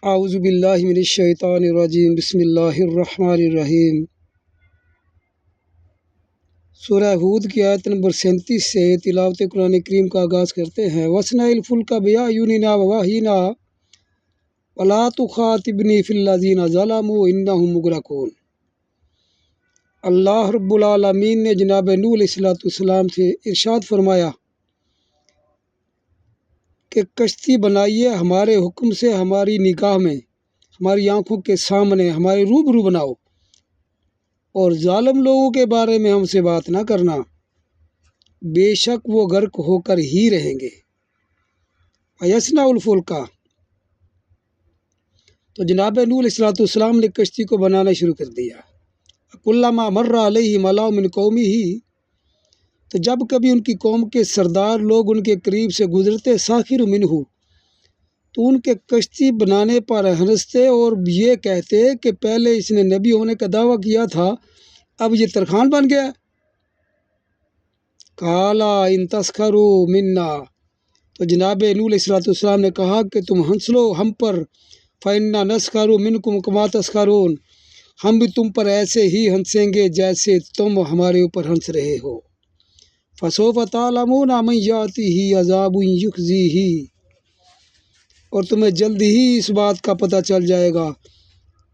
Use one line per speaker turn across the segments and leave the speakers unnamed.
اعوذ باللہ من الشیطان الرجیم، بسم اللہ الرحمن الرحیم۔ سورہ ہود کی آیت نمبر 37 سے تلاوت قرآن کریم کا آغاز کرتے ہیں۔ وَاصْنَعِ الْفُلْكَ بِأَعْيُنِنَا وَوَحْيِنَا وَلَا تُخَاطِبْنِي فِي الَّذِينَ ظَلَمُوا إِنَّهُم مُغْرَقُونَ۔ اللہ رب العالمین نے جناب نوح علیہ السلام سے ارشاد فرمایا کہ کشتی بنائیے ہمارے حکم سے، ہماری نگاہ میں، ہماری آنکھوں کے سامنے، ہمارے روبرو بناؤ، اور ظالم لوگوں کے بارے میں ہم سے بات نہ کرنا، بے شک وہ غرق ہو کر ہی رہیں گے۔ وَيَصْنَعُ الْفُلْكَ، تو جناب نوح علیہ السلام نے کشتی کو بنانا شروع کر دیا۔ كُلَّمَا مَرَّ عَلَيْهِ مَلَأٌ مِّن قَوْمِهِ، تو جب کبھی ان کی قوم کے سردار لوگ ان کے قریب سے گزرتے، ساخر منہ، تو ان کے کشتی بنانے پر ہنستے اور یہ کہتے کہ پہلے اس نے نبی ہونے کا دعویٰ کیا تھا، اب یہ ترخان بن گیا۔ قَالَ إِن تَسْخَرُوا مِنَّا، تو جناب نوح علیہ السلام نے کہا کہ تم ہنس لو ہم پر، فَإِنَّا نَسْخَرُ مِنْكُمْ كَمَا تَسْخَرُونَ، ہم بھی تم پر ایسے ہی ہنسیں گے جیسے تم ہمارے اوپر ہنس رہے ہو۔ فَسَوْفَ تَعْلَمُونَ مَن يَأْتِيهِ عَذَابٌ يُخْزِيهِ، اور تمہیں جلد ہی اس بات کا پتہ چل جائے گا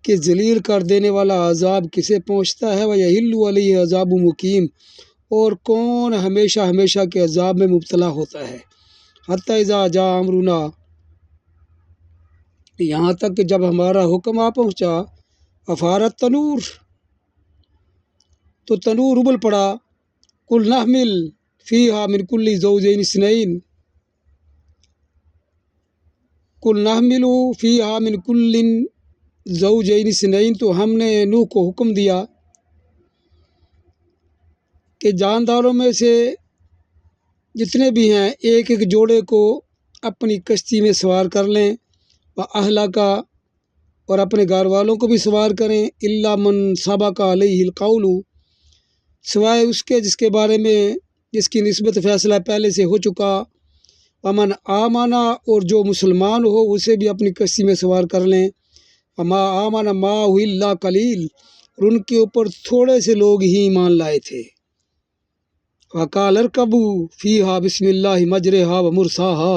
کہ ذلیل کر دینے والا عذاب کسے پہنچتا ہے، وَيَحِلُّ عَلَيْهِ عَذَابٌ مُقِيمٌ، اور کون ہمیشہ ہمیشہ کے عذاب میں مبتلا ہوتا ہے۔ حَتَّى إِذَا جَاءَ أَمْرُنَا، یہاں تک کہ جب ہمارا حکم آ پہنچا، وَفَارَ التَّنُورُ، تو تنور ابل پڑا، قُلْ نَحْمِلُ فِيهَا مِنْ كُلِّ زَوْجَيْنِ اثْنَيْنِ، قُلْ نَحْمِلُ فِيهَا مِنْ كُلِّ زَوْجَيْنِ اثْنَيْنِ، تو ہم نے نوح کو حکم دیا کہ جانداروں میں سے جتنے بھی ہیں ایک ایک جوڑے کو اپنی کشتی میں سوار کر لیں، وَأَهْلَكَ، اور اپنے گھر والوں کو بھی سوار کریں، إِلَّا مَنْ سَبَقَ عَلَيْهِ الْقَوْلُ، سوائے اس کے جس کے بارے میں جس کی نسبت فیصلہ پہلے سے ہو چکا، وَمَنْ آمَنَ، اور جو مسلمان ہو اسے بھی اپنی کشتی میں سوار کر لیں، وَمَا آمَنَ مَعَهُ إِلَّا قَلِيلٌ، اور ان کے اوپر تھوڑے سے لوگ ہی ایمان لائے تھے۔ وَقَالَ ارْكَبُوا فِيهَا بِسْمِ اللَّهِ مَجْرَاهَا وَمُرْسَاهَا،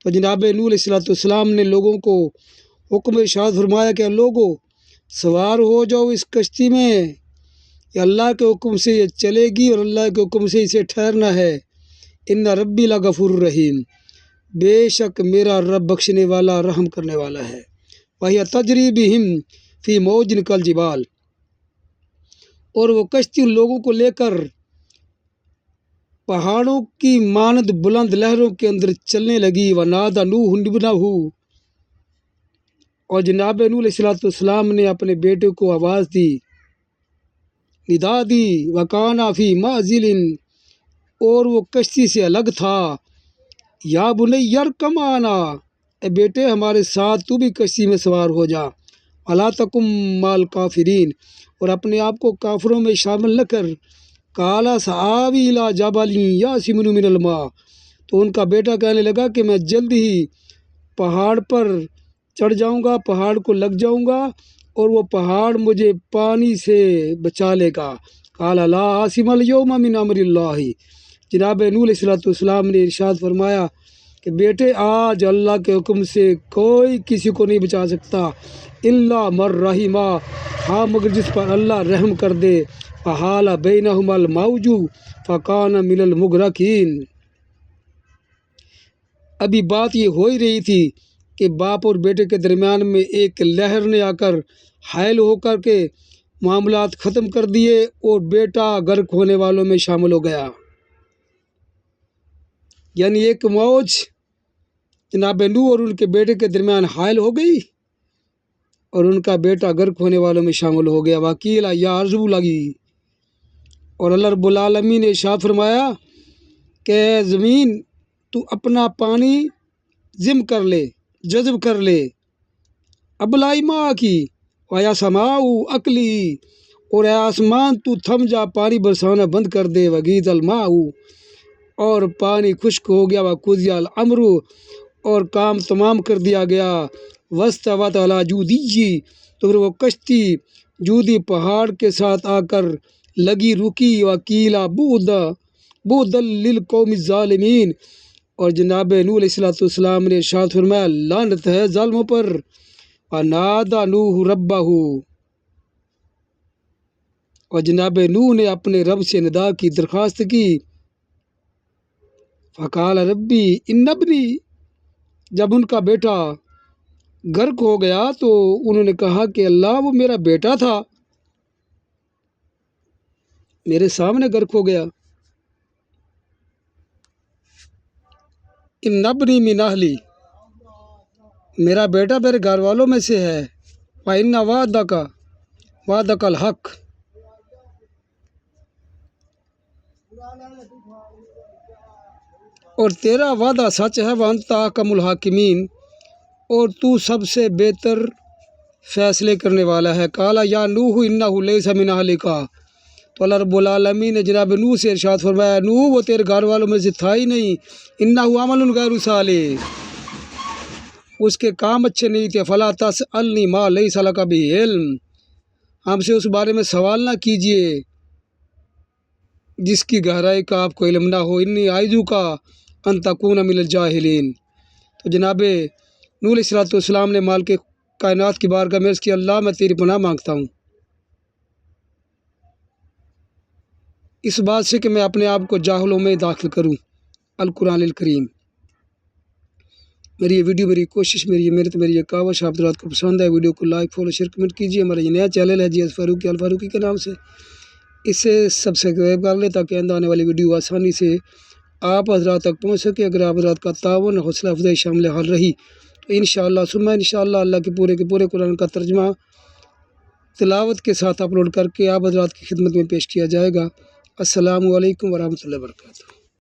تو جناب نوح علیہ السلام نے لوگوں کو حکم ارشاد فرمایا کہ لوگو سوار ہو جاؤ اس کشتی میں، یہ اللہ کے حکم سے یہ چلے گی اور اللہ کے حکم سے اسے ٹھہرنا ہے۔ ان ربی لغفور رحیم، بے شک میرا رب بخشنے والا رحم کرنے والا ہے۔ وَهِيَ تَجْرِي بِهِمْ فِي مَوْجٍ كَالْجِبَالِ، اور وہ کشتی ان لوگوں کو لے کر پہاڑوں کی مانند بلند لہروں کے اندر چلنے لگی۔ وَنَادَى نُوحٌ ابْنَهُ، اور جناب نوح علیہ السلام نے اپنے بیٹے کو آواز دی، ندا دی، وَكَانَ فِي مَعْزِلٍ، اور وہ کشتی سے الگ تھا، یا بنی ارکب معنا، اے بیٹے ہمارے ساتھ تو بھی کشتی میں سوار ہو جا، وَلَا تَكُن مَعَ الْكَافِرِينَ، اور اپنے آپ کو کافروں میں شامل نہ کر۔ قَالَ سَآوِي إِلَىٰ جَبَلٍ يَعْصِمُنِي مِنَ الْمَاءِ، تو ان کا بیٹا کہنے لگا کہ میں جلد ہی پہاڑ پر چڑھ جاؤں گا، پہاڑ کو لگ جاؤں گا اور وہ پہاڑ مجھے پانی سے بچا لے گا۔ قَالَ لَا عَاصِمَ الْيَوْمَ مِنْ أَمْرِ اللَّهِ، جناب نوح علیہ السلام نے ارشاد فرمایا کہ بیٹے آج اللہ کے حکم سے کوئی کسی کو نہیں بچا سکتا، إِلَّا مَن رَحِمَ، ہاں مگر جس پر اللہ رحم کر دے، وَحَالَ بَيْنَهُمَا الْمَوْجُ فَكَانَ مِنَ الْمُغْرَقِينَ۔ ابھی بات یہ ہو ہی رہی تھی کہ باپ اور بیٹے کے درمیان میں ایک لہر نے آ کر حائل ہو کر کے معاملات ختم کر دیے اور بیٹا غرق ہونے والوں میں شامل ہو گیا۔ یعنی ایک موج جناب نوح اور ان کے بیٹے کے درمیان حائل ہو گئی اور ان کا بیٹا غرق ہونے والوں میں شامل ہو گیا۔ وَقِيلَ يَا أَرْضُ ابْلَعِي، اور اللہ رب العالمین نے ارشاد فرمایا کہ زمین تو اپنا پانی ضم کر لے، جذب کر لے، ابلائی ماں کی، وَيَا سَمَاءُ أَقْلِعِي، اور اے آسمان تو تھم جا، پانی برسانا بند کر دے، وَغِيضَ الْمَاءُ، اور پانی خشک ہو گیا، وَقُضِيَ الْأَمْرُ، اور کام تمام کر دیا گیا۔ واستوت علی جودی، تو پھر وہ کشتی جودی پہاڑ کے ساتھ آ کر لگی رکی۔ وکیلا بعدا للقوم الظالمین، اور جناب نوح علیہ السلام نے ارشاد فرمایا لعنت ہے ظالموں پر۔ ونادى نوح ربہ، اور جناب نوح نے اپنے رب سے ندا کی درخواست کی۔ فقال ربی ان ابنی، جب ان کا بیٹا غرق ہو گیا تو انہوں نے کہا کہ اللہ وہ میرا بیٹا تھا، میرے سامنے غرق ہو گیا۔ ان ابنی من اہلی، میرا بیٹا میرے گھر والوں میں سے ہے۔ وَإِنَّ وَعْدَكَ الْحَقُّ، اور تیرا وعدہ سچ ہے۔ وَأَنْتَ أَحْكَمُ الْحَاكِمِينَ، اور تو سب سے بہتر فیصلے کرنے والا ہے۔ قَالَ يَا نُوحُ إِنَّهُ لَيْسَ مِنْ أَهْلِكَ، تو اللہ رب العالمین نے جناب نوح سے ارشاد فرمایا نوح وہ تیرے گھر والوں میں سے تھا ہی نہیں۔ إِنَّهُ عَمَلٌ غَيْرُ صَالِحٍ، اس کے کام اچھے نہیں تھے۔ فَلَا تَسْأَلْنِي مَا لَيْسَ لَكَ بِهِ عِلْمٌ، ہم سے اس بارے میں سوال نہ کیجیے جس کی گہرائی کا آپ کو علم نہ ہو۔ انی اعیذک ان تکون من الجاہلین، تو جناب نوح علیہ السلام نے مالک کائنات کی بارگاہ میں عرض کیا اللہ میں تیری پناہ مانگتا ہوں اس بات سے کہ میں اپنے آپ کو جاہلوں میں داخل کروں۔ القرآن الکریم۔ میری یہ ویڈیو، میری کوشش، میری یہ محنت، میری یہ کاوش آپ حضرات کو پسند ہے، ویڈیو کو لائک، فالو، شیئر، کمنٹ کیجیے۔ ہمارا یہ نیا چینل ہے GS فاروقی الفاروقی کے نام سے، اسے سبسکرائب کر لیں تاکہ آنے والی ویڈیو آسانی سے آپ حضرات تک پہنچ سکے۔ اگر آپ حضرات کا تعاون، حوصلہ افزائی شامل حال رہی تو انشاءاللہ ثم انشاءاللہ اللہ کے پورے قرآن کا ترجمہ تلاوت کے ساتھ اپلوڈ کر کے آپ حضرات کی خدمت میں پیش کیا جائے گا۔ السلام علیکم ورحمۃ اللہ وبرکاتہ۔